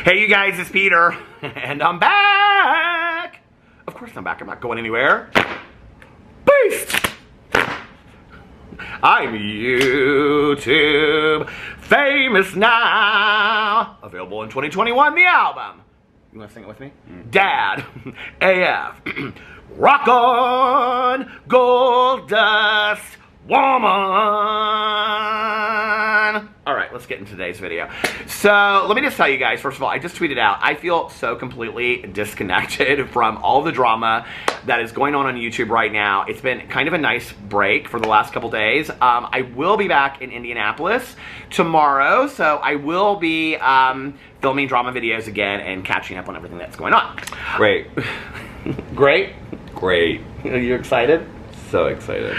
Hey you guys, it's Peter, and I'm back! Of course I'm back, I'm not going anywhere. Peace! I'm YouTube famous now. Available in 2021, the album. You wanna sing it with me? Dad, AF, Rock on, Gold Dust, Woman. All right, let's get into today's video. So let me just tell you guys, first of all, I just tweeted out, I feel so completely disconnected from all the drama that is going on YouTube right now. It's been kind of a nice break for the last couple days. I will be back in Indianapolis tomorrow, so I will be filming drama videos again and catching up on everything that's going on. Great. Great? Great. Are you excited? So excited.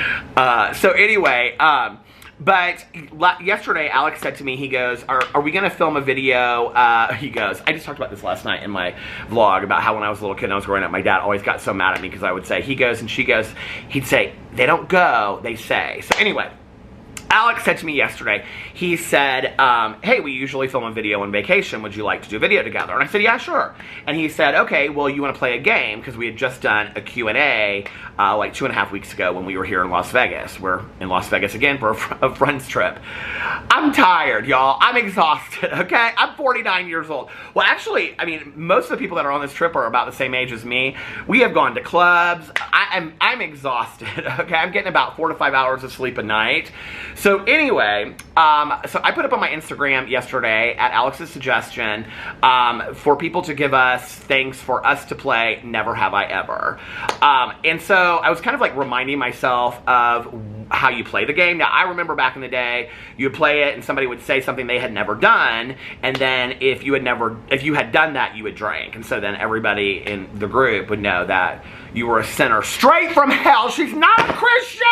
So anyway, but yesterday Alex said to me, he goes, are we gonna film a video? He goes, I just talked about this last night in my vlog about how when I was a little kid and I was growing up, my dad always got so mad at me because I would say, he goes and she goes, he'd say, they don't go, they say. So anyway, Alex said to me yesterday, he said, hey, we usually film a video on vacation. Would you like to do a video together? And I said, yeah, sure. And he said, okay, well, you want to play a game? Because we had just done a Q&A like 2.5 weeks ago when we were here in Las Vegas. We're in Las Vegas again for a friend's trip. I'm tired, y'all. I'm exhausted, okay? I'm 49 years old. Well, actually, I mean, most of the people that are on this trip are about the same age as me. We have gone to clubs. I'm exhausted, okay? I'm getting about 4 to 5 hours of sleep a night. So anyway, so I put up on my Instagram yesterday at Alex's suggestion for people to give us things for us to play Never Have I Ever. And so I was kind of like reminding myself of how you play the game. Now I remember back in the day, you would play it and somebody would say something they had never done, and then if you had done that, you would drink. And so then everybody in the group would know that you were a sinner straight from hell. She's not a Christian!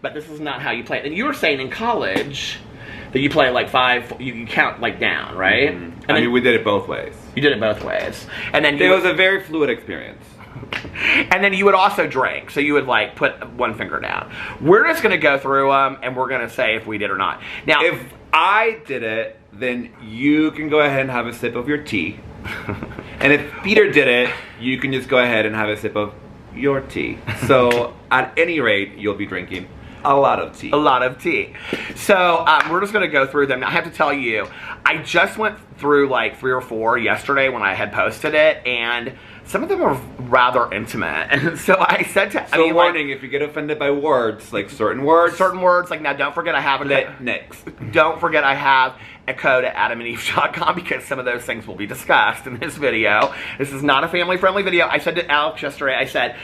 But this is not how you play it. And you were saying in college that you play like 5, you count like down, right? Mm-hmm. And I mean, we did it both ways. You did it both ways. And then it was a very fluid experience. And then you would also drink. So you would like put one finger down. We're just going to go through them and we're going to say if we did or not. Now, if I did it, then you can go ahead and have a sip of your tea. And if Peter did it, you can just go ahead and have a sip of your tea. So at any rate, you'll be drinking a lot of tea. A lot of tea. So we're just going to go through them. Now, I have to tell you, I just went through like 3 or 4 yesterday when I had posted it, and some of them are rather intimate. And so I said to... So warning, like, if you get offended by words, like certain words, like now don't forget I have next. Don't forget I have a code at adamandeve.com because some of those things will be discussed in this video. This is not a family-friendly video. I said to Alex yesterday, I said,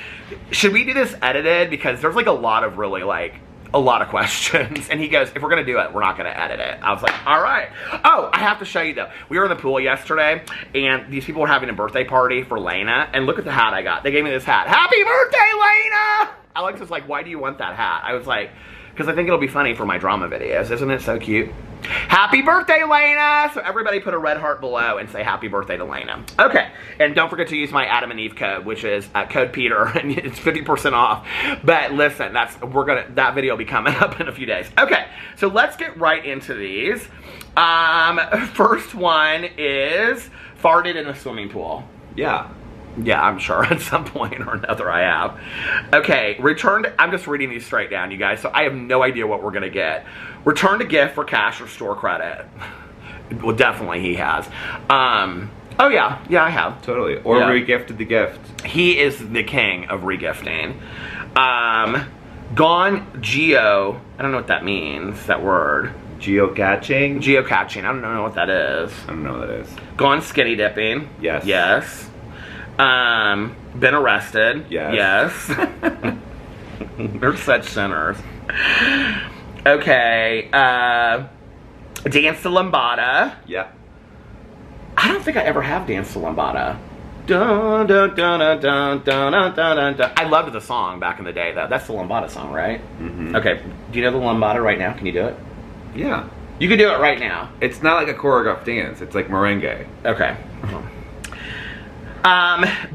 should we do this edited? Because there's like a lot of really like, a lot of questions. And he goes, if we're going to do it, we're not going to edit it. I was like, all right. Oh, I have to show you though. We were in the pool yesterday and these people were having a birthday party for Lena. And look at the hat I got. They gave me this hat. Happy birthday, Lena! Alex was like, why do you want that hat? I was like, because I think it'll be funny for my drama videos. Isn't it so cute? Happy birthday, Lena! So everybody put a red heart below and say happy birthday to Lena. Okay, and don't forget to use my Adam and Eve code, which is code Peter, and it's 50% off. But listen, that video will be coming up in a few days. Okay, so let's get right into these. First one is farted in a swimming pool. Yeah. Yeah, I'm sure at some point or another I have. Okay, I'm just reading these straight down, you guys, so I have no idea what we're gonna get. Returned a gift for cash or store credit. Well, definitely he has. Oh yeah, I have. Totally, or yeah. Regifted the gift. He is the king of regifting. Gone geo, I don't know what that means, that word. Geocaching? Geocaching, I don't know what that is. I don't know what that is. Gone skinny dipping. Yes. Yes. Been arrested. Yes. Yes. They're such sinners. Okay. Dance to Lambada. Yeah. I don't think I ever have danced to Lambada. Dun, dun, dun, dun, dun, dun, dun, dun, dun. I loved the song back in the day, though. That's the Lambada song, right? Mm-hmm. Okay. Do you know the Lambada right now? Can you do it? Yeah. You can do it right now. It's not like a choreographed dance. It's like merengue. Okay.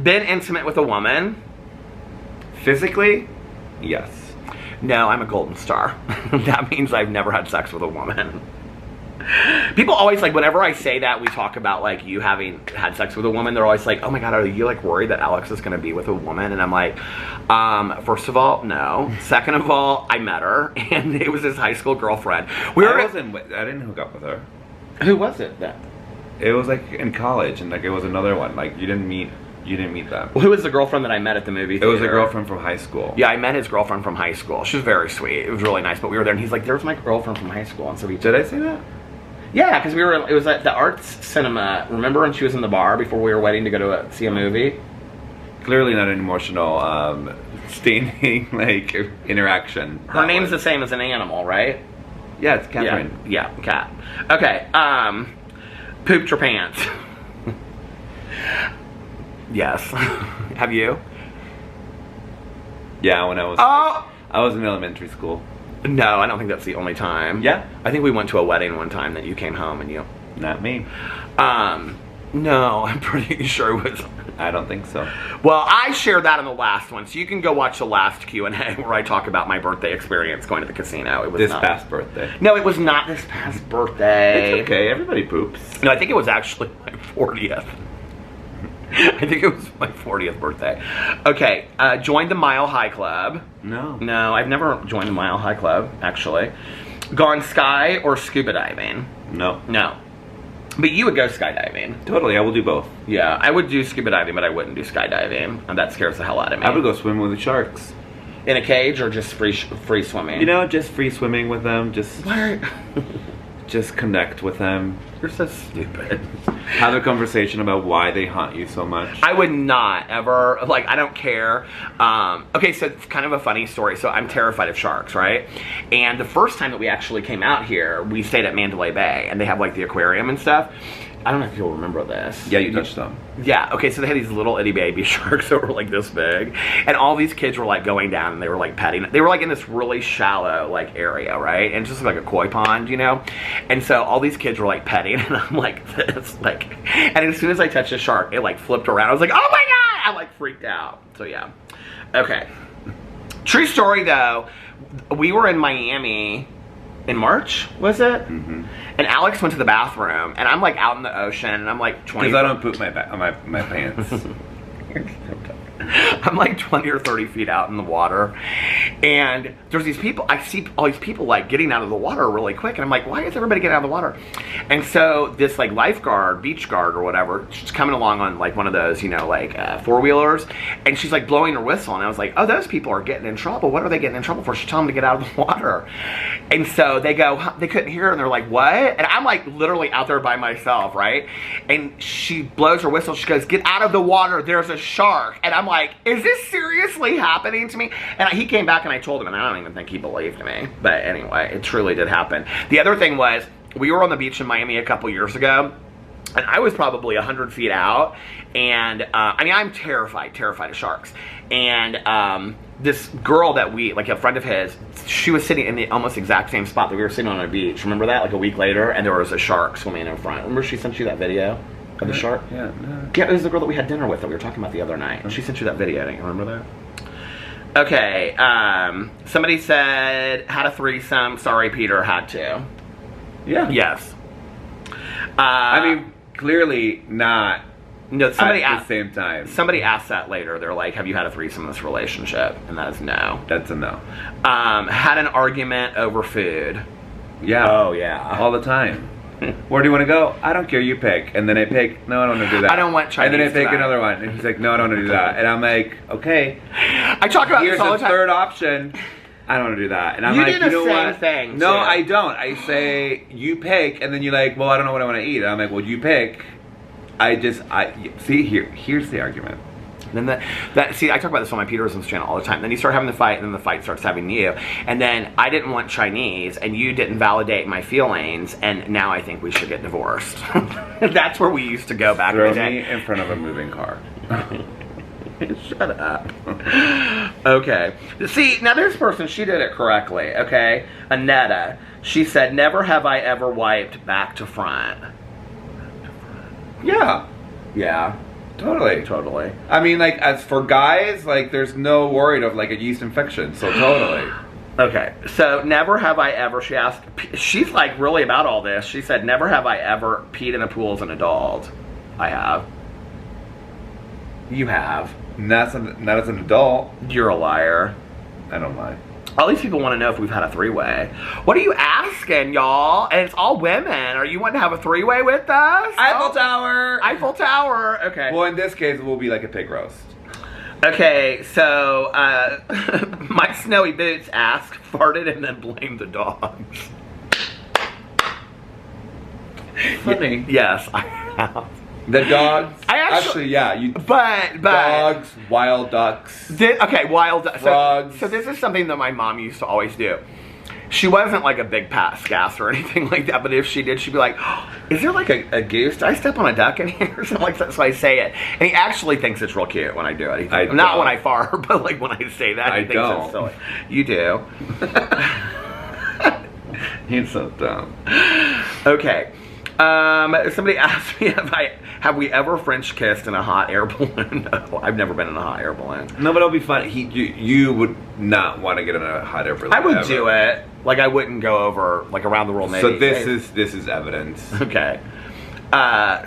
Been intimate with a woman. Physically? Yes. No, I'm a golden star. That means I've never had sex with a woman. People always like, whenever I say that, we talk about like you having had sex with a woman, they're always like, oh my God, are you like worried that Alex is going to be with a woman? And I'm like, first of all, no. Second of all, I met her and it was his high school girlfriend. I didn't hook up with her. Who was it then? It was like in college, and like it was another one. Like you didn't meet them. Well, who was the girlfriend that I met at the movie theater? It was a girlfriend from high school. Yeah, I met his girlfriend from high school. She was very sweet. It was really nice. But we were there, and he's like, "There's my girlfriend from high school." And so we Did I say that? Yeah, because we were. It was at the Arts Cinema. Remember when she was in the bar before we were waiting to go to see a movie? Clearly not an emotional, standing like interaction. Her name's the same as an animal, right? Yeah, it's Catherine. Yeah, cat. Okay. Pooped your pants. Yes. Have you? Yeah, when I was. Oh. I was in elementary school. No, I don't think that's the only time. Yeah? I think we went to a wedding one time that you came home and you... Not me. No, I'm pretty sure it was... I don't think so. Well, I shared that in the last one, so you can go watch the last Q&A where I talk about my birthday experience going to the casino. It was This past birthday. No, it was not this past birthday. It's okay, everybody poops. No, I think it was actually my 40th. I think it was my 40th birthday. Okay, joined the Mile High Club. No. No, I've never joined the Mile High Club, actually. Gone sky or scuba diving? No. No. But you would go skydiving. Totally, I will do both. Yeah, I would do scuba diving, but I wouldn't do skydiving. And that scares the hell out of me. I would go swim with the sharks. In a cage or just free swimming? You know, just free swimming with them, just... What? Just connect with them. You're so stupid. Have a conversation about why they haunt you so much. I would not ever, like, I don't care. Okay, so it's kind of a funny story. So I'm terrified of sharks, right? And the first time that we actually came out here, we stayed at Mandalay Bay, and they have, like, the aquarium and stuff. I don't know if you'll remember this. Yeah, you touched them. Yeah, okay, so they had these little itty baby sharks that were like this big. And all these kids were like going down and they were like petting. They were like in this really shallow like area, right? And just like a koi pond, you know? And so all these kids were like petting and I'm like this, like, and as soon as I touched the shark, it like flipped around. I was like, oh my God! I like freaked out. So yeah. Okay. True story though, we were in Miami in March, was it? Mm-hmm. And Alex went to the bathroom, and I'm like out in the ocean, and I'm like 20. Because I don't poop my pants. I'm like 20 or 30 feet out in the water, and there's these people, I see all these people like getting out of the water really quick, and I'm like, why is everybody getting out of the water? And so this like lifeguard, beach guard or whatever, she's coming along on like one of those, you know, like four-wheelers, and she's like blowing her whistle, and I was like, oh, those people are getting in trouble. What are they getting in trouble for? She's telling them to get out of the water. And so they go, they couldn't hear her, and they're like, what? And I'm like literally out there by myself, right? And she blows her whistle, she goes, get out of the water, there's a shark. And I'm like, is this seriously happening to me? And he came back and I told him, and I don't even think he believed me. But anyway, it truly did happen. The other thing was, we were on the beach in Miami a couple years ago, and I was probably 100 feet out, and I mean, I'm terrified of sharks. And this girl that we, like a friend of his, she was sitting in the almost exact same spot that we were sitting on a beach. Remember that? Like a week later, and there was a shark swimming in front. Remember she sent you that video of the shark? Yeah. No. Yeah, it was the girl that we had dinner with that we were talking about the other night. She sent you that video. Don't you remember that? Okay. Somebody said, had a threesome. Sorry, Peter, had to. Yeah. Yes. I mean, clearly not. No, somebody at asked, the same time. Somebody asked that later. They're like, have you had a threesome in this relationship? And that is no. That's a no. Had an argument over food. Yeah. Oh, yeah. All the time. Where do you want to go? I don't care, you pick. And then I pick, no, I don't want to do that. I don't want Chinese. And then I pick tonight. another one. And he's like, no, I don't want to do that. And I'm like, okay. I talk about Here's this all the the time. third option. I don't want to do that. And I'm You like, do the you know same what? thing, No, too. I don't. I say, you pick. And then you're like, well, I don't know what I want to eat. And I'm like, well, you pick. See, here's the argument. And then see, I talk about this on my Peterson's channel all the time. Then you start having the fight, and then the fight starts having you. And then I didn't want Chinese, and you didn't validate my feelings, and now I think we should get divorced. That's where we used to go back Throw in the day. me in front of a moving car. Shut up. Okay. See, now this person, she did it correctly, okay? Annetta. She said, never have I ever wiped back to front. Yeah. Yeah. Totally. I mean, like, as for guys, like, there's no worried of, like, a yeast infection, so totally. Okay, so never have I ever, she asked, she's like really about all this. She said, never have I ever peed in a pool as an adult. I have. You have. Not as an adult. You're a liar. I don't lie. All these people want to know if we've had a three-way. What are you asking, y'all? And it's all women. Are you wanting to have a three-way with us? Eiffel Tower! Eiffel Tower. Okay. Well, in this case, it will be like a pig roast. Okay, so my snowy boots asked, farted, and then blamed the dogs. Funny. Yes, I have. The dogs. I actually yeah. You. But Dogs, wild ducks. Okay, wild frogs. So this is something that my mom used to always do. She wasn't like a big scass or anything like that, but if she did, she'd be like, oh, is there like a goose? Did I step on a duck in here or something like that? So I say it. And he actually thinks it's real cute when I do it. Not when I fart, but like when I say that, he thinks it's silly. You do. He's so dumb. Okay. Somebody asked me have we ever French kissed in a hot air balloon? No, I've never been in a hot air balloon. No, but it'll be fun. You would not want to get in a hot air balloon. I would do it. Like I wouldn't go over like around the world. Maybe. So this is evidence. Okay.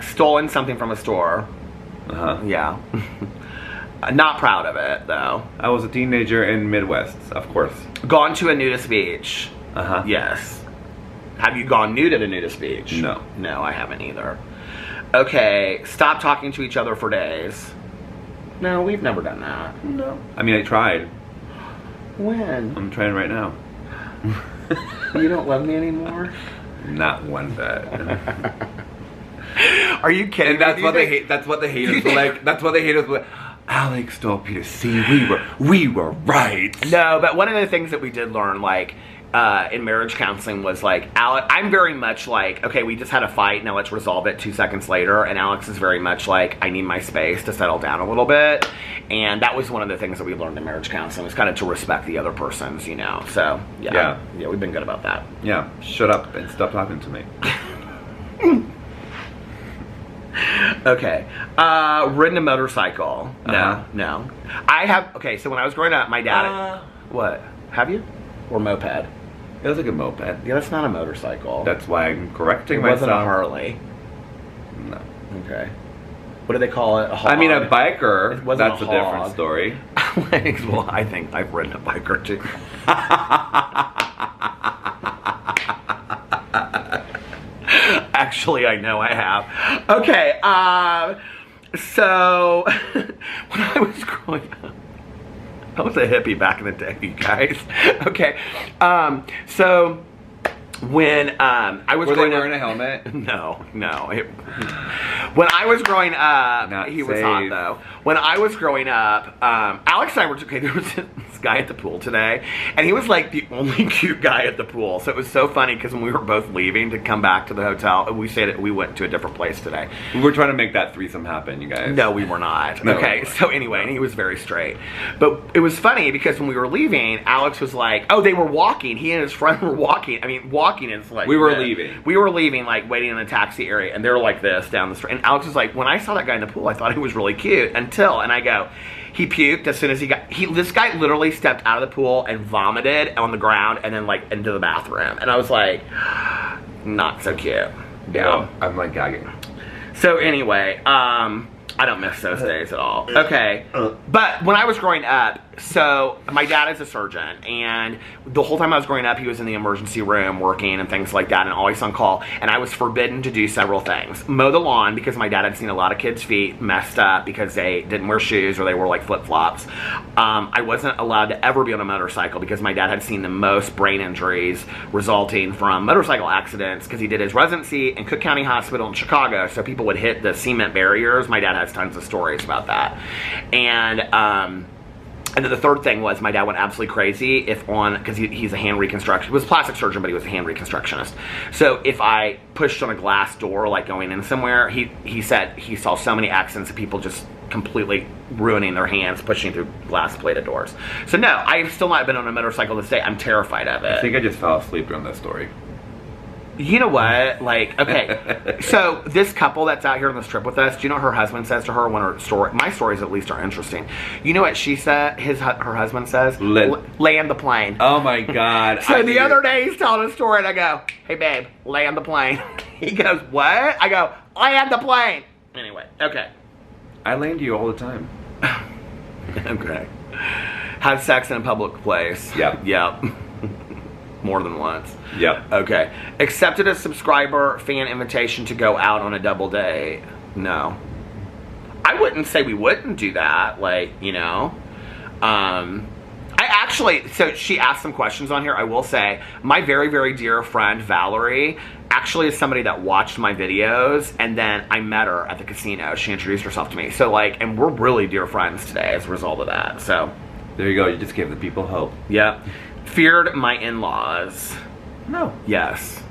Stolen something from a store. Yeah. Not proud of it though. I was a teenager in Midwest, of course. Gone to a nudist beach. Yes. Have you gone nude at a nudist beach? No. No, I haven't either. Okay, stop talking to each other for days. No, we've never done that. No. I mean, I tried. When? I'm trying right now. You don't love me anymore? Not one bit. Are you kidding? And that's what they hate. That's what the haters were like. That's what the haters were like. Alex stole Peter. See, we were right. No, but one of the things that we did learn, like, in marriage counseling was like, I'm very much like, okay, we just had a fight, now let's resolve it 2 seconds later. And Alex is very much like, I need my space to settle down a little bit. And that was one of the things that we learned in marriage counseling, was kind of to respect the other person's, you know. So, yeah, we've been good about that. Yeah, shut up and stop talking to me. Okay. Ridden a motorcycle. No. I have, okay, so when I was growing up, my dad, what? Have you? Or moped? It was like a moped. Yeah, that's not a motorcycle. That's why I'm correcting myself. It myself. wasn't a Harley. No. Okay. What do they call it? A hog? I mean, a biker. That's a different hog. story. Well, I think I've ridden a biker too. Actually, I know I have. Okay. So when I was growing up, I was a hippie back in the day, you guys. Okay. So when I was growing up, wearing a helmet? No. When I was growing up, Not he safe. was hot though. When I was growing up, Alex and I were okay. There was this guy at the pool today, and he was like the only cute guy at the pool. So it was so funny because when we were both leaving to come back to the hotel, we said that we went to a different place today. We were trying to make that threesome happen, you guys. No, we were not. No, okay, so anyway, and he was very straight. But it was funny because when we were leaving, Alex was like, oh, they were walking. He and his friend were walking. I mean, walking is like... We were leaving. We were leaving, like, waiting in the taxi area, and they were like this down the street. And Alex was like, when I saw that guy in the pool, I thought he was really cute until, and I go... He puked as soon as this guy literally stepped out of the pool and vomited on the ground and then like into the bathroom. And I was like, not so cute. Yeah. I'm like gagging. So anyway, I don't miss those days at all. Okay. But when I was growing up, so my dad is a surgeon, and the whole time I was growing up, he was in the emergency room working and things like that, and always on call, and I was forbidden to do several things. Mow the lawn, because my dad had seen a lot of kids' feet messed up because they didn't wear shoes or they wore like flip-flops. I wasn't allowed to ever be on a motorcycle because my dad had seen the most brain injuries resulting from motorcycle accidents because he did his residency in Cook County Hospital in Chicago, so people would hit the cement barriers. My dad has tons of stories about that. And then the third thing was my dad went absolutely crazy because he's a hand reconstruction. He was a plastic surgeon, but he was a hand reconstructionist. So if I pushed on a glass door, like going in somewhere, he said he saw so many accidents of people just completely ruining their hands pushing through glass plated doors. So no, I've still not been on a motorcycle this day. I'm terrified of it. I think I just fell asleep during that story. You know what? Like, okay, so this couple that's out here on this trip with us, do you know what her husband says to her when her story, my stories at least are interesting. You know what she said, her husband says? Land the plane. Oh my God. So the other day he's telling a story and I go, hey babe, land the plane. He goes, what? I go, land the plane. Anyway, okay. I land you all the time. Okay. Have sex in a public place. Yep. Yep. More than once. Yep. Okay. Accepted a subscriber fan invitation to go out on a double date. No. I wouldn't say we wouldn't do that. Like, you know. I actually, so she asked some questions on here. I will say, my very, very dear friend, Valerie, actually is somebody that watched my videos, and then I met her at the casino. She introduced herself to me. So, like, and we're really dear friends today as a result of that. So. There you go. You just gave the people hope. Yeah. Feared my in-laws. No. Yes.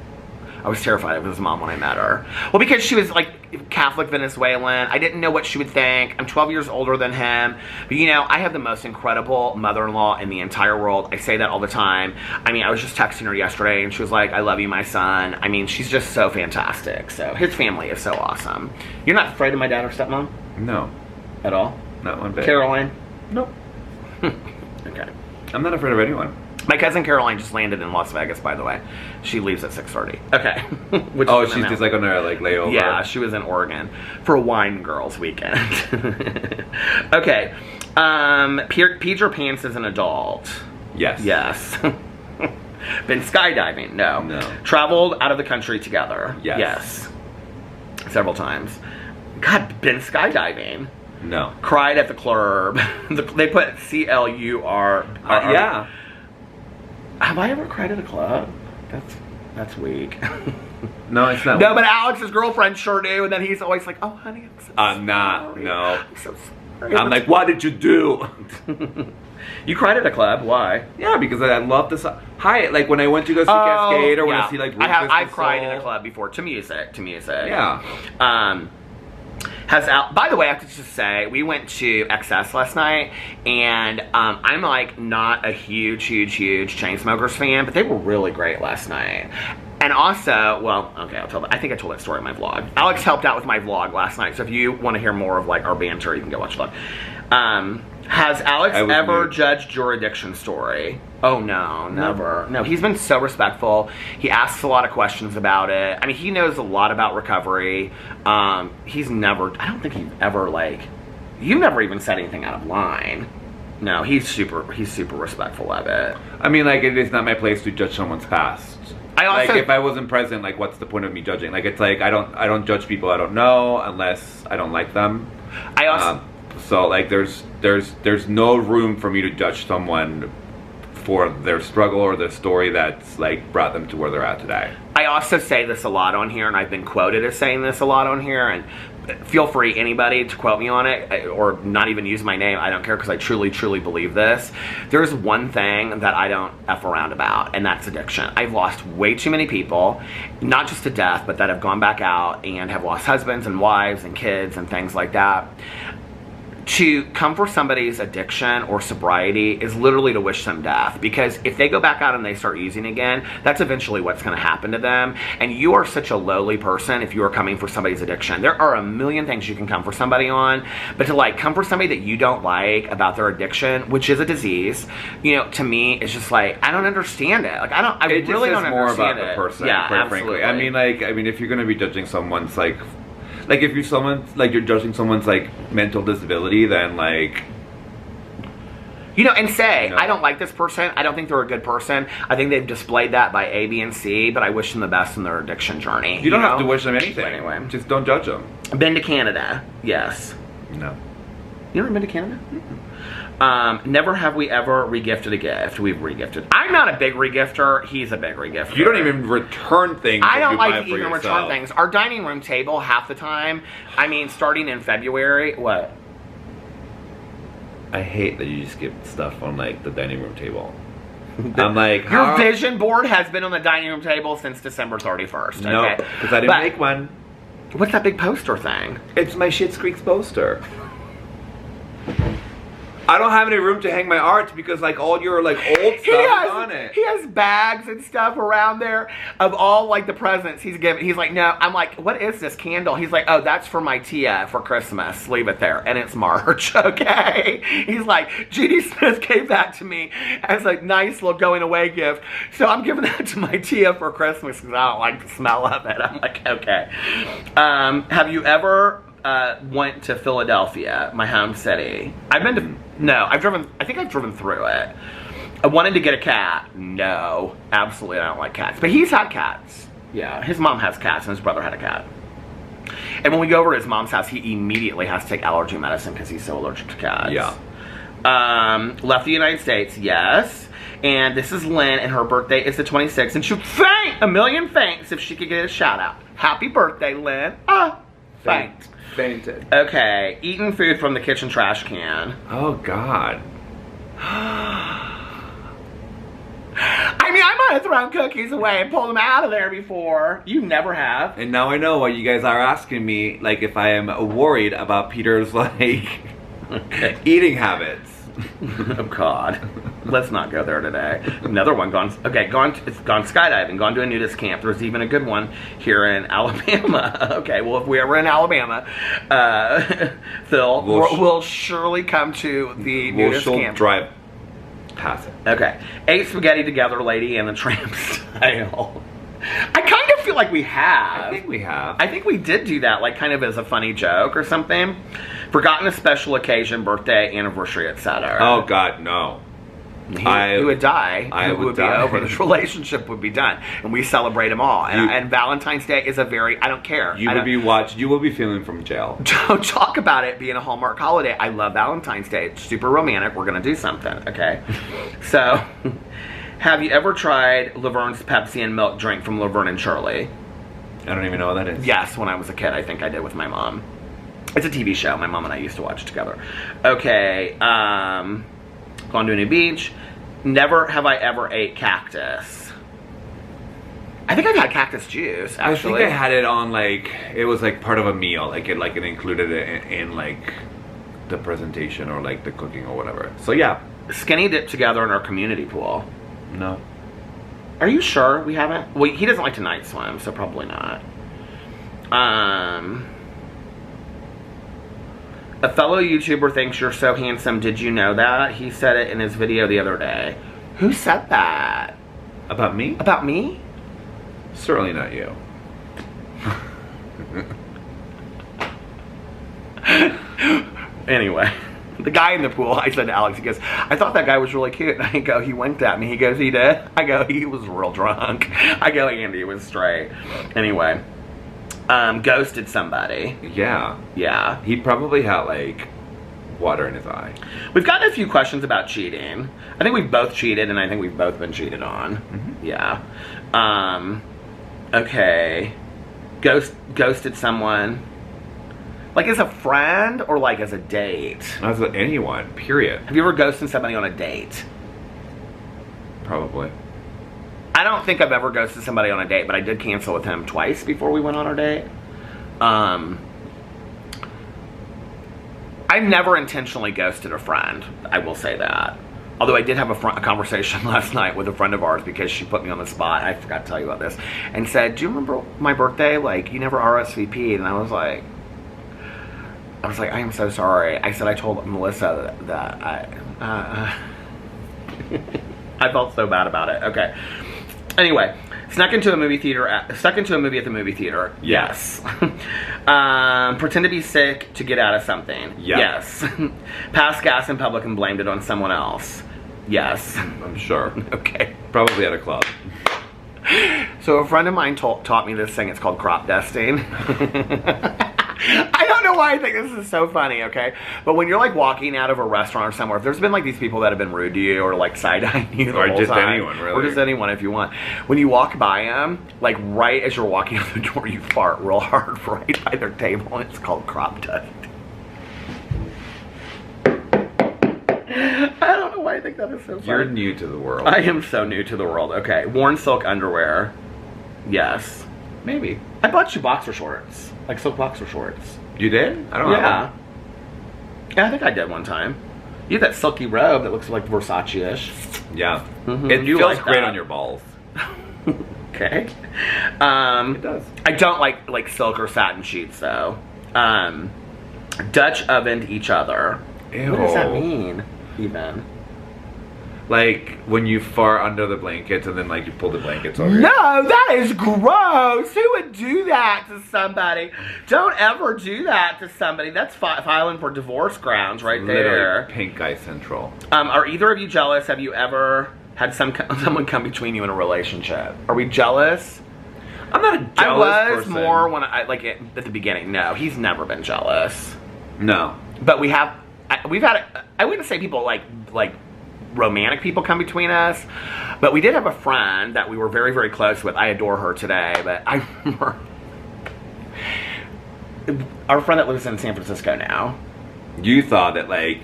I was terrified of his mom when I met her. Well, because she was like Catholic Venezuelan. I didn't know what she would think. I'm 12 years older than him. But you know, I have the most incredible mother-in-law in the entire world. I say that all the time. I mean, I was just texting her yesterday and she was like, I love you, my son. I mean, she's just so fantastic. So his family is so awesome. You're not afraid of my dad or stepmom? No. At all? Not one bit. Caroline? Nope. Okay. I'm not afraid of anyone. My cousin Caroline just landed in Las Vegas, by the way. She leaves at 6:30. Okay. Which oh, she's just like on her like layover. Yeah, she was in Oregon for a wine girls weekend. Okay. Peed your pants as an adult. Yes. Yes. Been skydiving? No. No. Traveled out of the country together? Yes. Yes. Several times. God, been skydiving? No. Cried at the club. They put CLUR. Yeah. Have I ever cried at a club? That's weak. No, it's not. No, but Alex's girlfriend sure do, and then he's always like, "Oh, honey, I'm so I'm not. sorry. No. I'm so sorry." I'm like, what did you do? You cried at a club? Why? Yeah, because I love this. Hi, like when I went to go see Cascade or when I see like. I've cried in a club before to music. Yeah. By the way, I have to just say, we went to XS last night, and I'm like not a huge Chainsmokers fan, but they were really great last night. And also, well, okay, I think I told that story in my vlog. Alex helped out with my vlog last night, so if you want to hear more of like our banter, you can go watch the vlog. Has Alex ever judged your addiction story? Oh no, never. No, he's been so respectful. He asks a lot of questions about it. I mean, he knows a lot about recovery. He's never, I don't think he's ever like, you never even said anything out of line. No, he's super respectful of it. I mean, like, it is not my place to judge someone's past. I also, like, if I wasn't present, like, what's the point of me judging? Like, it's like, I don't judge people I don't know unless I don't like them. I also, so like there's no room for me to judge someone for their struggle or the story that's like brought them to where they're at today. I also say this a lot on here, and I've been quoted as saying this a lot on here, and feel free, anybody, to quote me on it or not even use my name. I don't care, because I truly believe this. There's one thing that I don't F around about, and that's addiction. I've lost way too many people, not just to death, but that have gone back out and have lost husbands and wives and kids and things like that. To come for somebody's addiction or sobriety is literally to wish them death, because if they go back out and they start using again, that's eventually what's going to happen to them. And you are such a lowly person if you are coming for somebody's addiction. There are a million things you can come for somebody on, but to like come for somebody that you don't like about their addiction, which is a disease, you know, to me, it's just like, I don't understand it. Like, I really don't understand it. More about the person, yeah, quite absolutely. frankly. I mean, if you're going to be judging someone's like if you're judging someone's like mental disability, then like, you know, and say, you know, I don't like this person. I don't think they're a good person. I think they've displayed that by A, B, and C, but I wish them the best in their addiction journey. You don't have to wish them anything. But anyway, just don't judge them. Been to Canada? Yes. No. You never been to Canada? Never have we ever regifted a gift. We've regifted. I'm not a big regifter. He's a big regifter. You don't even return things. I don't like to even return things. Our dining room table, half the time, I mean, starting in February, what? I hate that you just give stuff on like the dining room table. I'm like, your vision board has been on the dining room table since December 31st. No, okay? because I didn't make one. What's that big poster thing? It's my Schitt's Creek poster. I don't have any room to hang my art because like all your like old stuff is on it. He has bags and stuff around there of all like the presents he's given. He's like, no. I'm like, what is this candle? He's like, oh, that's for my Tia for Christmas. Leave it there. And it's March, okay? He's like, Judy Smith gave that to me as a nice little going away gift. So I'm giving that to my Tia for Christmas because I don't like the smell of it. I'm like, okay. Have you ever went to Philadelphia, my home city? I've been to, no, I think I've driven through it. I wanted to get a cat. No, absolutely I don't like cats. But he's had cats. Yeah, his mom has cats and his brother had a cat. And when we go over to his mom's house, he immediately has to take allergy medicine because he's so allergic to cats. Yeah. Left the United States, yes. And this is Lynn, and her birthday is the 26th, and she would faint a million faints if she could get a shout out. Happy birthday, Lynn. Faint. Fainted. Okay, eating food from the kitchen trash can. Oh God. I mean, I might have thrown cookies away and pulled them out of there before. You never have. And now I know why you guys are asking me, like, if I am worried about Peter's, like, eating habits. Oh, God. Let's not go there today. Another one gone skydiving, gone to a nudist camp. There's even a good one here in Alabama. Okay, well, if we ever in Alabama, Phil, we'll surely come to the nudist camp. Drive past it. Okay. Ate spaghetti together, Lady and the Tramp style. I kind of feel like we have. I think we have. I think we did do that, like, kind of as a funny joke or something. Forgotten a special occasion, birthday, anniversary, etc. Oh, God, no. He would die. It would be over. This relationship would be done. And we celebrate them all. And Valentine's Day is a very, I don't care. You will be feeling from jail. Don't talk about it being a Hallmark holiday. I love Valentine's Day. It's super romantic. We're going to do something, okay? So, have you ever tried Laverne's Pepsi and milk drink from Laverne and Shirley? I don't even know what that is. Yes, when I was a kid, I think I did with my mom. It's a TV show my mom and I used to watch together. Okay, gone to a new beach. Never have I ever ate cactus. I think I've had cactus juice, actually. I think I had it on, like, it was like part of a meal. Like it included it in like the presentation or like the cooking or whatever. So yeah. Skinny dip together in our community pool. No. Are you sure we haven't? Well, he doesn't like to night swim, so probably not. A fellow YouTuber thinks you're so handsome. Did you know that? He said it in his video the other day. Who said that? About me? About me? Certainly not you. Anyway, the guy in the pool, I said to Alex, he goes, I thought that guy was really cute. And I go, he winked at me. He goes, he did? I go, he was real drunk. I go, Andy was straight. Anyway. Ghosted somebody. Yeah. Yeah. He probably had, like, water in his eye. We've gotten a few questions about cheating. I think we've both cheated, and I think we've both been cheated on. Mm-hmm. Yeah. Okay. Ghosted someone. Like as a friend or like as a date? As anyone, period. Have you ever ghosted somebody on a date? Probably. I don't think I've ever ghosted somebody on a date, but I did cancel with him twice before we went on our date. I've never intentionally ghosted a friend. I will say that. Although I did have a conversation last night with a friend of ours because she put me on the spot. I forgot to tell you about this. And said, do you remember my birthday? Like, you never RSVP'd. And I was like, I am so sorry. I said I told Melissa that I felt so bad about it. Okay. Anyway, stuck into a movie at the movie theater. Yes. Pretend to be sick to get out of something. Yep. Yes. Passed gas in public and blamed it on someone else. Yes. I'm sure. Okay. Probably at a club. So a friend of mine taught me this thing. It's called crop dusting. I don't know why I think this is so funny, okay? But when you're like walking out of a restaurant or somewhere, if there's been like these people that have been rude to you or like side-eyeing you the or whole just time, anyone, really. or just anyone if you want. When you walk by them, like right as you're walking out the door, you fart real hard right by their table, and it's called crop dust. I don't know why I think that is so funny. You're new to the world. I am so new to the world. Okay, worn silk underwear. Yes. Maybe. I bought you boxer shorts. Like silk boxer shorts. You did? I don't know. Yeah, I think I did one time. You have that silky robe that looks like Versace-ish. Yeah. Mhm. It You feels like great that. on your balls. Okay. It does. I don't like silk or satin sheets though. Dutch ovened each other. Ew. What does that mean, even? Like when you fart under the blankets and then like you pull the blankets over. No, that is gross. Who would do that to somebody? Don't ever do that to somebody. That's filing for divorce grounds right there. Literally pink eye central. Are either of you jealous? Have you ever had someone come between you in a relationship? Are we jealous? I'm not a jealous I was person. more when at the beginning. No, he's never been jealous. No. But we've had. I wouldn't say people like romantic people come between us, but we did have a friend that we were very, very close with. I adore her today, but I remember our friend that lives in San Francisco now. You thought that like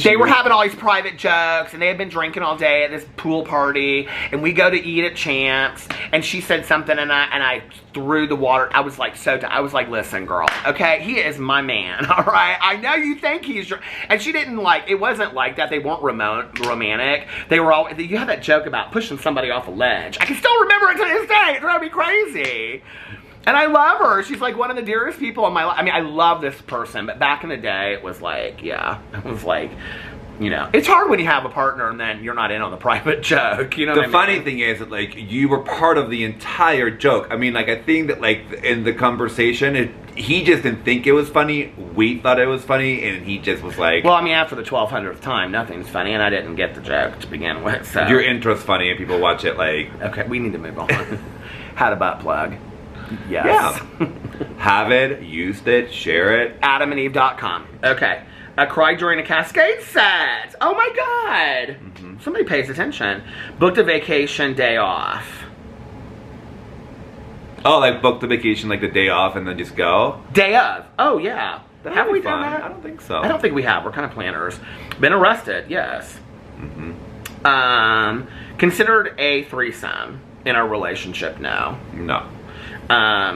They were having all these private jokes, and they had been drinking all day at this pool party, and we go to eat at Champs, and she said something, and I threw the water. I was like, I was like, listen, girl, okay, he is my man, all right? I know you think he's your, and she didn't it wasn't like that. They weren't romantic. They were all, you had that joke about pushing somebody off a ledge. I can still remember it to this day. It drove me crazy. And I love her. She's like one of the dearest people in my life. I mean, I love this person, but back in the day, it was like, yeah, it was like, you know, it's hard when you have a partner and then you're not in on the private joke. You know what I mean? The funny thing is that like you were part of the entire joke. I mean, like I think that like in the conversation, he just didn't think it was funny. We thought it was funny, and he just was like, well, I mean, after the 1200th time, nothing's funny, and I didn't get the joke to begin with. So your intro's funny, and people watch it like, okay, we need to move on. Had a butt plug. Yes. Yeah. Have it, used it, share it. AdamandEve.com. Okay. I cried during a Cascade set. Oh my God. Mm-hmm. Somebody pays attention. Booked a vacation day off. Oh, like book the vacation like the day off and then just go? Day of. Oh yeah. That'd Have be we fun. done that? I don't think so. I don't think we have. We're kind of planners. Been arrested. Yes. Mm-hmm. Considered a threesome in our relationship. No. No. I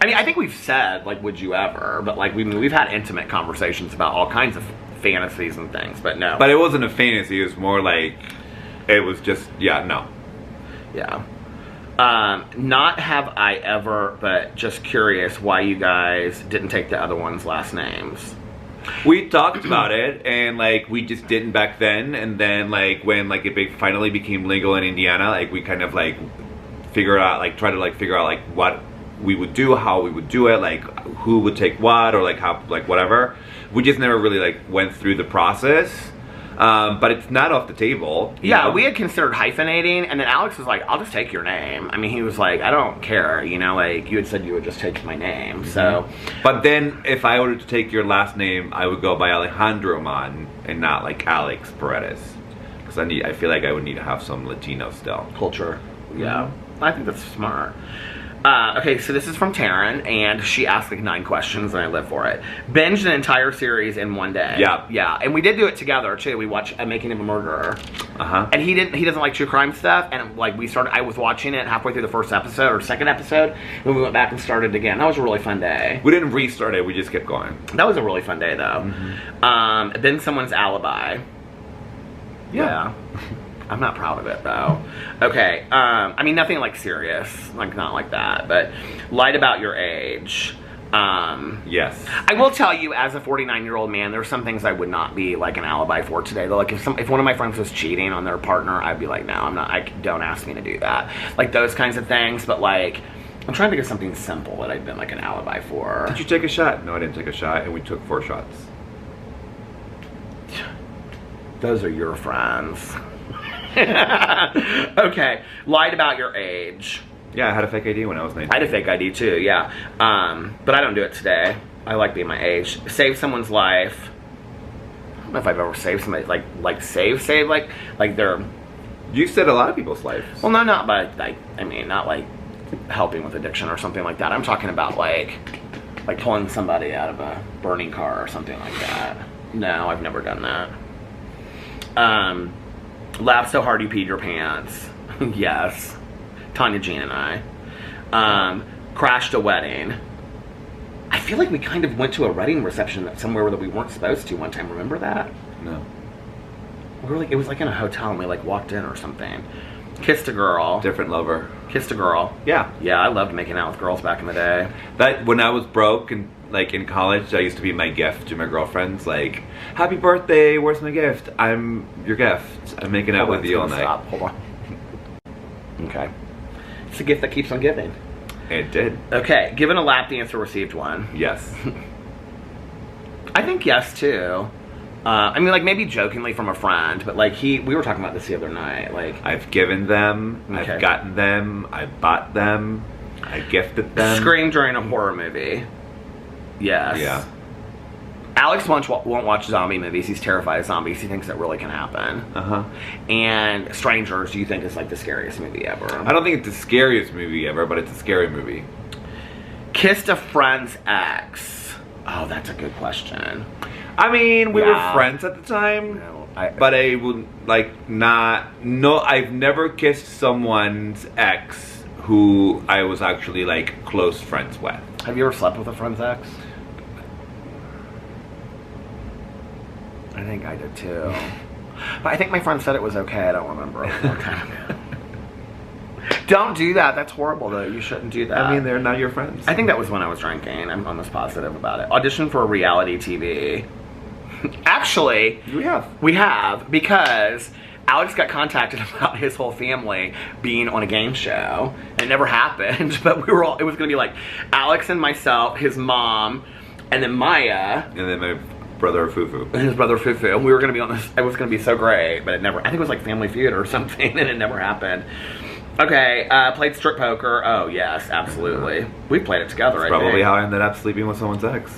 mean, I think we've said, like, would you ever, but, like, we've had intimate conversations about all kinds of fantasies and things, but no. But it wasn't a fantasy, it was more like, it was just, yeah, no. Yeah. Not have I ever, but just curious why you guys didn't take the other one's last names. We talked about it, and, like, we just didn't back then, and then, like, when, like, finally became legal in Indiana, like, we kind of, like, figure out like what we would do, how we would do it, like who would take what, or like how, like whatever. We just never really like went through the process, but it's not off the table. Yeah, know? we had considered hyphenating, and then Alex was like, I'll just take your name. I mean, he was like, I don't care, you know, like you had said you would just take my name, so. But then if I were to take your last name, I would go by Alejandro Monn and not like Alex Paredes, because I feel like I would need to have some Latino still. Culture. Yeah. I think that's smart. Okay, so this is from Taryn, and she asked like 9 questions, and I live for it. Binged an entire series in one day. Yeah. Yeah, and we did do it together, too. We watched Making of a Murderer. Uh-huh. And he doesn't like true crime stuff, and like I was watching it halfway through the first episode, or second episode, and we went back and started again. That was a really fun day. We didn't restart it, we just kept going. That was a really fun day, though. Then Someone's Alibi. Yeah. I'm not proud of it, though. Okay, I mean, nothing, like, serious. Like, not like that. But lied about your age. Yes. I will tell you, as a 49-year-old man, there's some things I would not be, like, an alibi for today. Though, like, if one of my friends was cheating on their partner, I'd be like, no, I'm not. Don't ask me to do that. Like, those kinds of things. But, like, I'm trying to think of something simple that I've been, like, an alibi for. Did you take a shot? No, I didn't take a shot, and we took 4 shots. Those are your friends. Okay, lied about your age. Yeah, I had a fake ID when I was 19. I had a fake ID too, yeah. But I don't do it today. I like being my age. Save someone's life. I don't know if I've ever saved somebody, like they're... You saved a lot of people's lives. Well, no, not by, like, I mean, not like helping with addiction or something like that. I'm talking about like pulling somebody out of a burning car or something like that. No, I've never done that. Laughed so hard you peed your pants. Yes. Tanya Jean and I. Crashed a wedding. I feel like we kind of went to a wedding reception somewhere that we weren't supposed to one time. Remember that? No. We were like, it was like in a hotel and we like walked in or something. Kissed a girl. Different lover. Kissed a girl. Yeah. Yeah, I loved making out with girls back in the day. That when I was broke and like in college, that used to be my gift to my girlfriends. Like, happy birthday, where's my gift? I'm your gift. I'm making out with you all night. Stop. Hold on. Okay. It's a gift that keeps on giving. It did. Okay, given a lap dance or received one? Yes. I think yes too. I mean, like maybe jokingly from a friend, but like we were talking about this the other night. Like I've given them, Okay. I've gotten them, I bought them, I gifted them. scream during a horror movie. Yes. Yeah. Alex won't watch zombie movies. He's terrified of zombies. He thinks that really can happen. And Strangers, you think is like the scariest movie ever. I don't think it's the scariest movie ever, but it's a scary movie. Kissed a friend's ex. Oh, that's a good question. I mean, we Yeah. were friends at the time, No, but I would like not. No, I've never kissed someone's ex who I was actually like close friends with. Have you ever slept with a friend's ex? I think I did too. But I think my friend said it was okay. I don't remember. It was a long time ago. Don't do that. That's horrible, though. You shouldn't do that. I mean, they're not your friends. I think that was when I was drinking. I'm almost positive about it. Audition for a reality TV. Actually, we have because Alex got contacted about his whole family being on a game show. And it never happened, but we were all. It was going to be like Alex and myself, his mom, and then Maya. And then my brother Fufu. And his brother Fufu. And we were going to be on this. It was going to be so great, but it never. I think it was like Family Feud or something, and it never happened. Okay, played strip poker. Oh yes, absolutely. We played it together. That's probably how I ended up sleeping with someone's ex.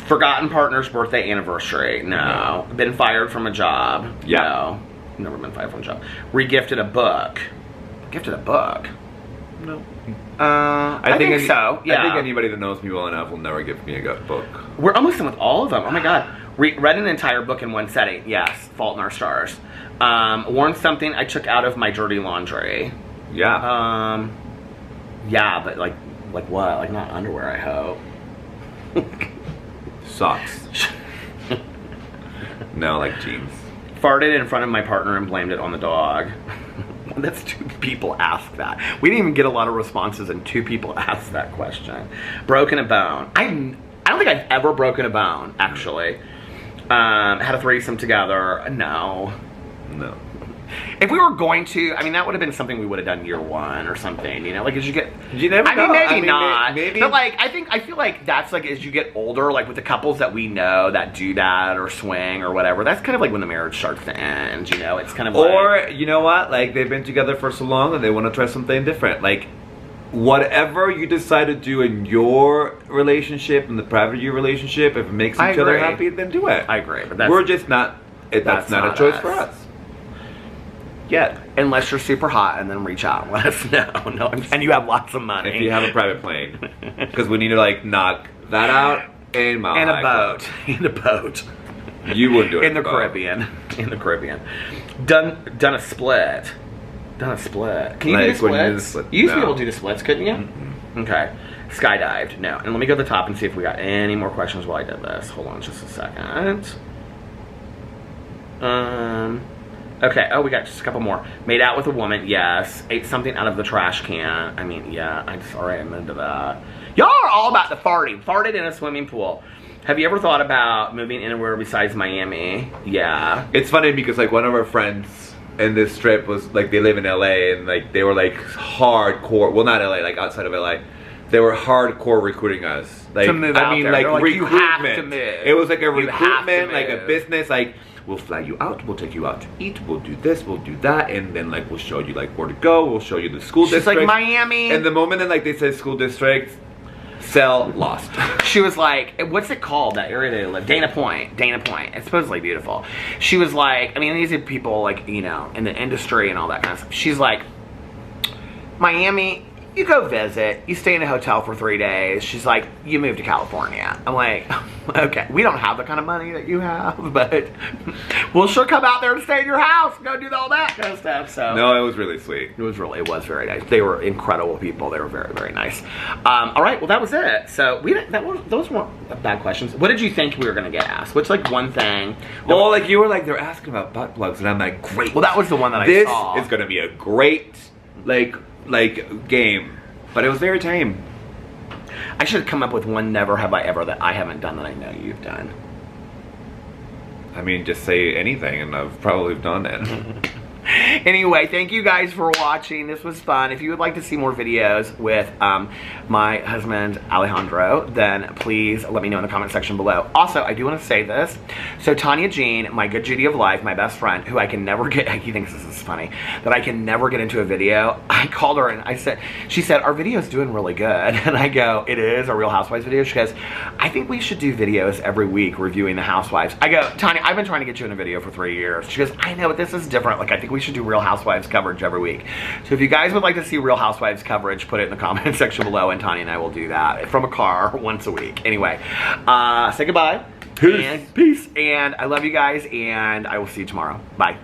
Forgotten partner's birthday anniversary. No. Been fired from a job. Yeah. No. Never been fired from a job. Regifted a book. Gifted a book. No. I think so. Yeah. I think anybody that knows me well enough will never give me a good book. We're almost done with all of them. Oh my god. Read an entire book in one setting. Yes. Fault in Our Stars. Worn something I took out of my dirty laundry. Yeah. Yeah, but like what? Like not underwear, I hope. Socks. No, like jeans. Farted in front of my partner and blamed it on the dog. That's 2 people ask that. We didn't even get a lot of responses and 2 people asked that question. Broken a bone. I don't think I've ever broken a bone, actually. Had a threesome together. No. If we were going to, I mean, that would have been something we would have done year 1 or something, you know? Like, as you get... You never know. I mean, maybe I mean, not. maybe. But, like, I feel like that's, like, as you get older, like, with the couples that we know that do that or swing or whatever, that's kind of like when the marriage starts to end, you know? It's kind of like... Or, you know what? Like, they've been together for so long and they want to try something different. Like, whatever you decide to do in your relationship, in the private of your relationship, if it makes each other happy, then do it. I agree. But we're just not... That's not a choice for us. Yet. Unless you're super hot, and then reach out and let us know. No, and you have lots of money. If you have a private plane. Because we need to, like, knock that out in Mile and a High boat. Club. In a boat. You wouldn't do it in the Caribbean. In the Caribbean. Done a split. Done a split. Can you Like, do the when you do the splits? split- You used to be no. able to do the splits, couldn't you? Okay. Skydived. No. And let me go to the top and see if we got any more questions while I did this. Hold on just a second. Okay, oh, we got just a couple more. Made out with a woman, yes. Ate something out of the trash can. I mean, yeah, I'm sorry I'm into that. Y'all are all about the farting. Farted in a swimming pool. Have you ever thought about moving anywhere besides Miami? Yeah. It's funny because, like, one of our friends in this trip was, like, they live in LA and, like, they were, like, hardcore. Well, not LA, like, outside of LA. They were hardcore recruiting us. Like, To move out there. like, They're like, you recruitment. have to move. It was like a You have to recruitment, like a move. business, like, we'll fly you out, we'll take you out to eat, we'll do this, we'll do that, and then, like, we'll show you, like, where to go, we'll show you the school She's district. like, Miami. And the moment that, like, they said school district, sell, lost. She was like, what's it called, that area they live? Dana Point. Dana Point. It's supposedly beautiful. She was like, I mean, these are people, like, you know, in the industry and all that kind of stuff. She's like, Miami, you go visit, you stay in a hotel for 3 days. She's like, you move to California. I'm like, okay, we don't have the kind of money that you have, but we'll sure come out there and stay in your house, go do all that kind of stuff. So No, it was really sweet. it was very nice. They were incredible people. They were very, very nice. All right, well that was it. So those weren't bad questions. What did you think we were gonna get asked? What's like one thing? Well, like you were like, they're asking about butt plugs, and I'm like, great. Well, that was the one that I This saw. is gonna be a great like game, but it was very tame. I should have come up with one never have I ever that I haven't done that I know you've done. I mean, just say anything, and I've probably done it. Anyway, thank you guys for watching. This was fun. If you would like to see more videos with my husband Alejandro, then please let me know in the comment section below. Also, I do want to say this. So Tanya Jean, my good Judy of life, my best friend, who I can never get, he thinks this is funny, that I can never get into a video. I called her and she said, our video's doing really good. And I go, it is, a Real Housewives video? She goes, I think we should do videos every week reviewing the Housewives. I go, Tanya, I've been trying to get you in a video for 3 years. She goes, I know, but this is different. Like, I think we should do Real Housewives coverage every week. So if you guys would like to see Real Housewives coverage, put it in the comment section below, and Tanya and I will do that from a car once a week. Anyway, say goodbye. Peace. And peace. And I love you guys, and I will see you tomorrow. Bye.